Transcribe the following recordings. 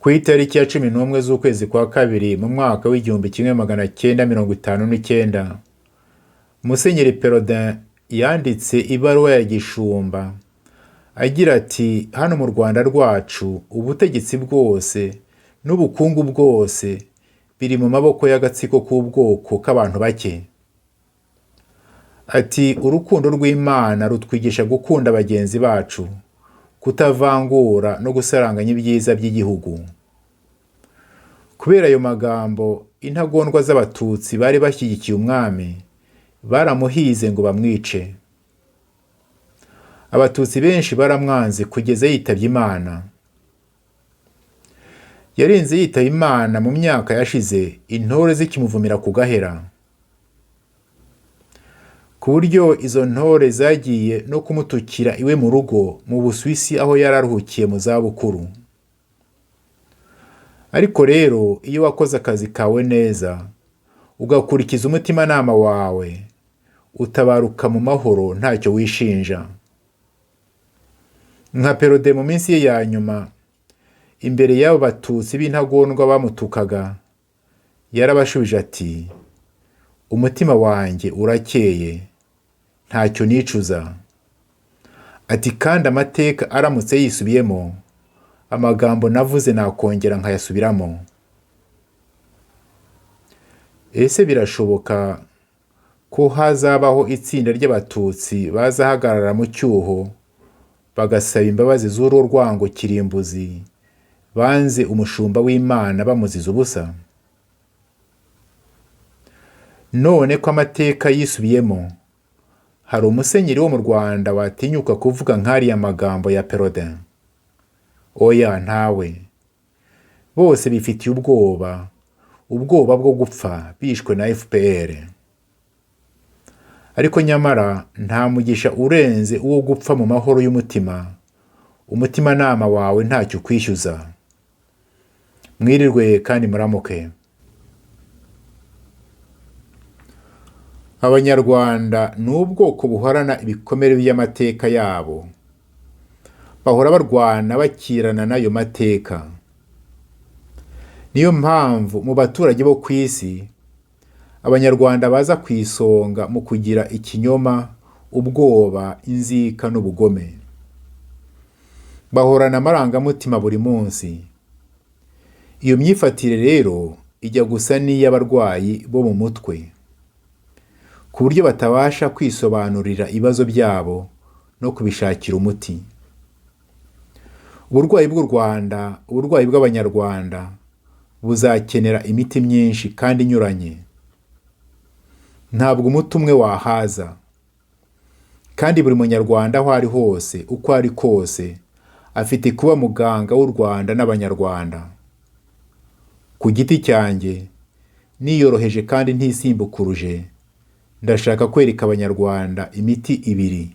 Ku itariki ya 11 z'ukwezi kwa kabiri mu mwaka w'1959, Musenyeri Perodin yanditse ibaruwa ya gishumba agira ati: hano mu Rwanda rwacu ubutegetsi bwose n'ubukungu bwose biri mu maboko y'agatsiko k'ubwoko k'abantu bake. Ati: urukundo rw'Imana rutwigisha gukunda bagenzi bacu, kutavangura no gusaranganya ibyiza by'igihugu. Kubera ayo magambo, intagondwa z'abatutsi bari bashyigikiye umwami baramuhize ngo bamwice. Abatutsi benshi baramwanze kugeza yitabye Imana. Yarinze yitaba Imana mu myaka yashize, intore zikimuvumira ku gahera, ku buryo izo ntore zagiye no kumutukira iwe mu rugo mu Busuwisi aho yari aruhukiye mu zabukuru. Ariko rero iyo wakoze akazi kawe neza ugakurikiza umutimanama wawe, utabaruka mu mahoro ntacyo wishinja. Nka Perode mu minsi ye ya nyuma, imbere y'abo batutsi b'intagondwa bamutukaga, yarabashubije ati: umutima wanjye urakeye, ntacyo nicuza. Ati: kandi amateka aramutse yisubiyemo, amagambo navuze nakongera nkayasubiramo. Ese birashoboka ko hazabaho itsinda ry'abatutsi bazahagarara mu cyuho bagasaba imbabazi z'uru rwango kirimbuzi banze umushumba w'Imana bamuziza ubusa? None ko amateka yisubiyemo, hari umusenyeri wo mu Rwanda watinyuka kuvuga nk'ariya magambo ya Perodin? Oya, ntawe. Bose bifitiye ubwoba bwo gupfa bishwe na FPR. Ariko nyamara nta mugisha urenze uwo gupfa mu mahoro y'umutima, umutimanama wawe ntacyo ukwishyuza. Mwirirwe kandi muramuke. Abanyarwanda ni ubwoko buhorana ibikomere by'amateka yabo. Bahora barwana bakirana n'ayo mateka. Niyo mpamvu mu baturage bo ku isi, Abanyarwanda baza ku isonga mu kugira ikinyoma, ubwoba, inzika n'ubugome. Bahorana amarangamutima buri munsi. Iyo myifatire rero ijya gusa n'iy'abarwayi bo mu mutwe, ku buryo batabasha kwisobanurira ibibazo byabo no kubishakira umuti. Uburwayi bw'u Rwanda, uburwayi bw'Abanyarwanda buzakenera imiti myinshi kandi inyuranye. Ntabwo umuti umwe wahaza, kandi buri munyarwanda aho ari hose, uko ari kose, afite kuba muganga w'u Rwanda n'Abanyarwanda. Ku giti cyanjye, niyoroheje kandi ntisimbukuruje, ndashaka kwereka Abanyarwanda imiti ibiri.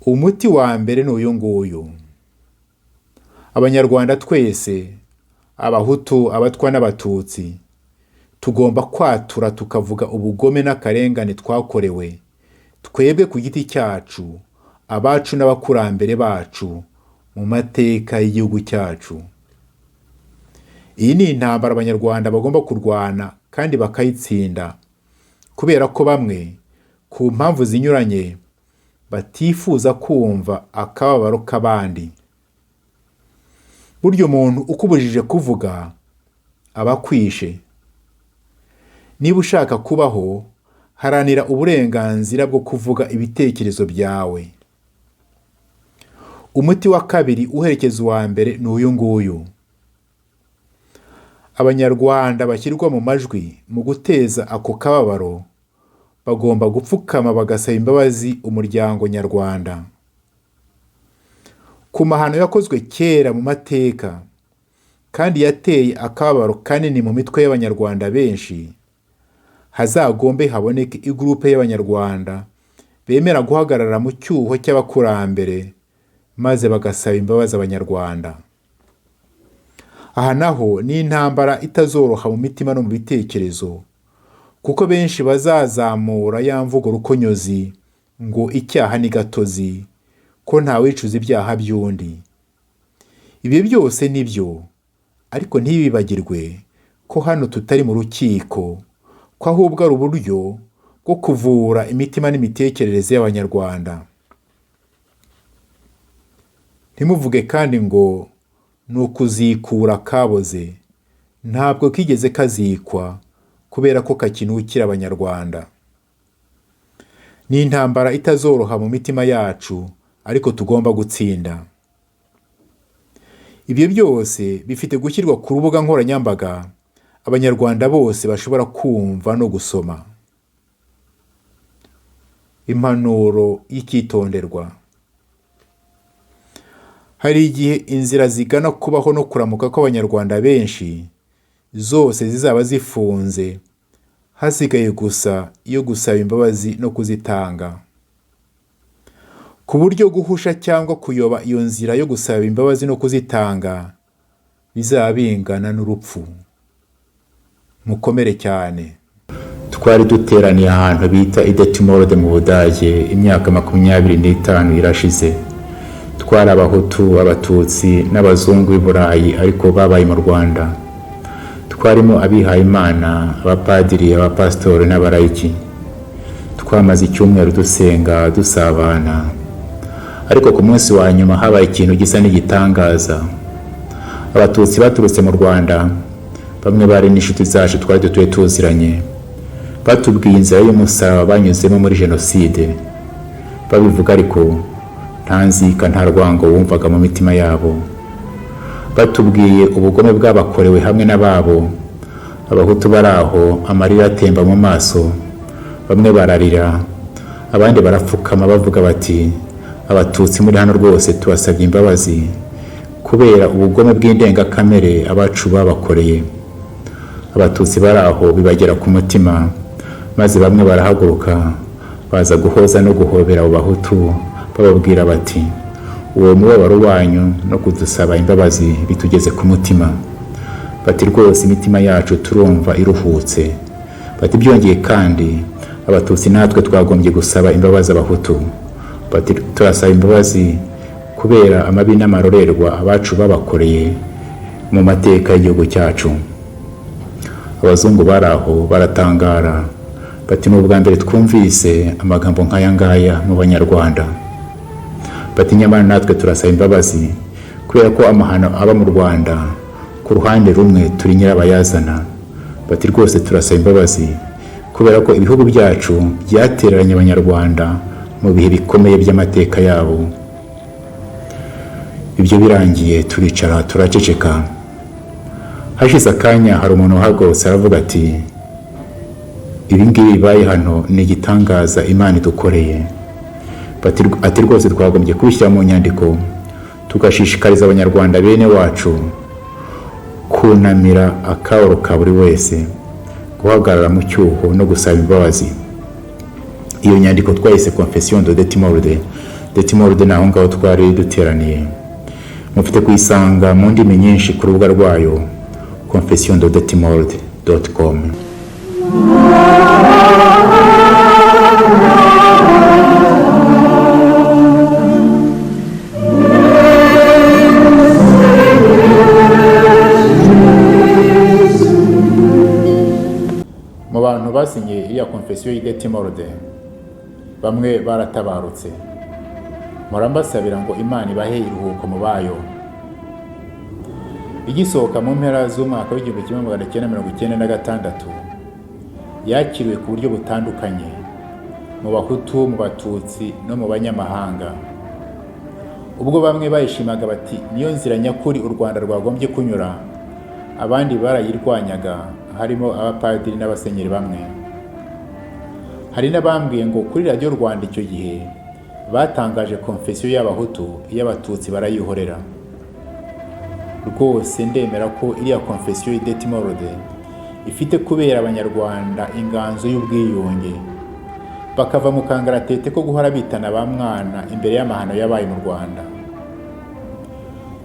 Umuti wa mbere ni uyu nguyu. Abanyarwanda twese, Abahutu, Abatwa n'Abatutsi, tugomba kwatura tukavuga ubugome n'akarengane twakorewe, twebwe ku giti cyacu, abacu n'abakurambere bacu mu mateka y'igihugu cyacu. Iyi ni intambara Abanyarwanda bagomba kurwana kandi bakayitsinda, kubera ko bamwe ku mpamvu zinyuranye batifuza kumva akababaro k'abandi. Burya umuntu ukubujije kuvuga aba akwishe. Niba ushaka kubaho, haranira uburenganzira bwo kuvuga ibitekerezo byawe. Umuti wa kabiri uherekeza uwa mbere ni uyu nguyu. Abanyarwanda bashyirwa mu majwi mu guteza ako kababaro bagomba gupfukama bagasaba imbabazi umuryango nyarwanda. Ku mahano yakozwe kera mu mateka kandi yateye akababaro kanini mu mitwe y'Abanyarwanda benshi, hazagombe haboneke igurupe y'Abanyarwanda bemera guhagarara mu cyuho cy'abakurambere maze bagasaba imbabazi Abanyarwanda. Aha naho ni intambara itazoroha mu mitima no mu bitekerezo, kuko benshi bazazamura ya mvugo rukonyozi ngo icyaha ni gatozi, ko ntawicuza ibyaha by'undi. Ibyo byose ni byo, ariko ntibibagirwe ko hano tutari mu rukiko, ko ahubwo ari uburyo bwo kuvura imitima n'imitekerereze y'Abanyarwanda. Ntimuvuge kandi ngo ni ukuzikura kaboze. Ntabwo kigeze kazikwa kubera ko kakinukira Abanyarwanda. Ni intambara itazoroha mu mitima yacu, ariko tugomba gutsinda. Ibyo byose bifite gushyirwa ku rubuga nkoranyambaga Abanyarwanda bose bashobora kumva no gusoma. Impanuro y'icyitonderwa. Hari igihe inzira zigana kubaho no kuramuka kw'Abanyarwanda benshi zose zizaba zifunze, hasigaye gusa iyo gusaba imbabazi no kuzitanga, ku buryo guhusha cyangwa kuyoba iyo nzira yo gusaba imbabazi no kuzitanga bizaba bingana n'urupfu. Mukomere cyane. Twari duteraniye ahantu bita i Detmold mu Budage imyaka 25 irashize. Twari Abahutu, Abatutsi n'Abazungu b'i Burayi ariko babaye mu Rwanda. Twarimo abihaye Imana, abapadiri, abapasitori n'abarayiki. Twamaze icyumweru dusenga, dusabana. Ariko ku munsi wa nyuma habaye ikintu gisa n'igitangaza. Abatutsi baturutse mu Rwanda, bamwe bari n'inshuti zacu twari dutuye tuziranye, batubwiye inzira y'umusaraba banyuzemo muri Jenoside. Babivuga ariko nta nzika, nta rwango wumvaga mu mitima yabo. Batubwiye ubugome bw'abakorewe hamwe n'ababo. Abahutu bari aho, amarira atemba mu maso. Bamwe bararira, abandi barapfukama bavuga bati, Abatutsi muri hano rwose tubasabye imbabazi kubera ubugome bw'indengakamere abacu babakoreye. Abatutsi bari aho bibagera ku mutima, maze bamwe barahaguruka baza guhoza no guhobera abo Bahutu, bababwira bati, uwo mubabaro wanyu no kudusaba imbabazi bitugeze ku mutima. Bati rwose imitima yacu turumva iruhutse. Bati byongeye kandi Abatutsi natwe twagombye gusaba imbabazi Abahutu. Bati turasaba imbabazi kubera amabi n'amarorerwa abacu babakoreye mu mateka y'igihugu cyacu. Abazungu bari aho baratangara. Bati ni ubwa mbere twumvise amagambo nk'aya ngaya mu Banyarwanda. Bati nyamara natwe turasaba imbabazi kubera ko amahano aba mu Rwanda ku ruhande rumwe turi nyirabayazana. Bati rwose turasaba imbabazi kubera ko ibihugu byacu byatereranye Abanyarwanda mu bihe bikomeye by'amateka yabo. Ibyo birangiye turicara turaceceka. Hashize akanya hari umuntu uhagurutse aravuga ati, ibi ngibi bibaye hano ni igitangaza Imana idukoreye. Ati rwose twagombye kubishyira mu nyandiko tugashishikariza Abanyarwanda bene wacu kunamira akababaro ka buri wese, guhagarara mu cyuho no gusaba imbabazi. Iyo nyandiko twayise Confession de Detmold. Detmold ni aho ngaho twari duteraniye. Mufite kuyisanga mu ndimi nyinshi ku rubuga rwayo confessiondedetmold.com. Mu bantu basinye iriya Confession y'Idetmold, bamwe baratabarutse. Murambasabira ngo Imana ibahe iruhuko mu bayo. Igisohoka mu mpera z'umwaka w'1996 yakiriwe ku buryo butandukanye mu Bahutu, mu Batutsi no mu banyamahanga. Ubwo bamwe bayishimaga bati niyo nzira nyakuri u Rwanda rwagombye kunyura, abandi barayirwanyaga, harimo abapadiri n'abasenyeri bamwe. Hari n'abambwiye ngo kuri Radio Rwanda icyo gihe batangaje Confession y'Abahutu, y'Abatutsi barayihorera. Rwose ndemera ko iriya Confession y'Idetmold ifite kubera Abanyarwanda inganzo y'ubwiyunge, bakava mu kangaratete ko guhora bitana ba mwana imbere y'amahano yabaye mu Rwanda.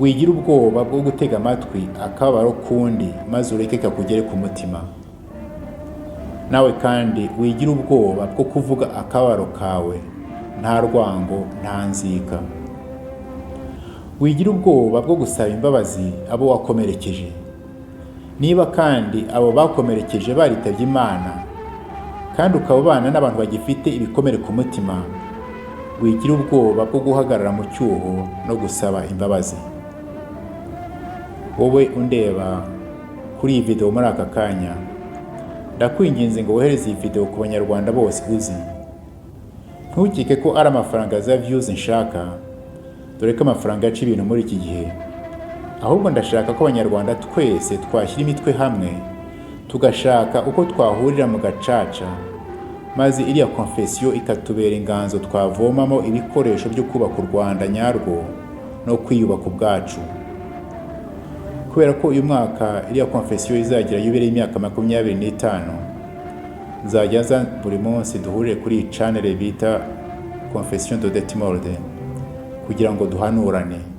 Wigira ubwoba bwo gutega amatwi akababaro kundi maze ureke kakugere ku mutima. Nawe kandi wigira ubwoba bwo kuvuga akababaro kawe, nta rwango, nta nzika. wigira ubwoba bwo gusaba imbabazi abo wakomerekeje. Niba kandi abo bakomerekeje baritabye Imana kandi ukaba ubana n'abantu bagifite ibikomere ku mutima, wigira ubwoba bwo guhagarara mu cyuho no gusaba imbabazi. Wowe undeba kuri iyi video muri aka kanya, ndakwinginze ngo wohereze iyi video ku banyarwanda bose uzi. Ntukeke ko ari amafaranga za views nshaka, dore ko amafaranga yaca ibintu muri iki gihe. Ahubwo ndashaka ko abanyarwanda twese twashyira imitwe hamwe, tugashaka uko twahurira mu gacaca, maze iriya confession ikatubera inganzo twavomamo ibikoresho byo kubaka u Rwanda nyarwo no kwiyubaka ubwacu. Kubera ko uyu mwaka iriya confession izagira yubile y'imyaka 25, nzajya nza buri munsi duhurire kuri channel bita Confession de Detimorde kugira ngo duhanurane.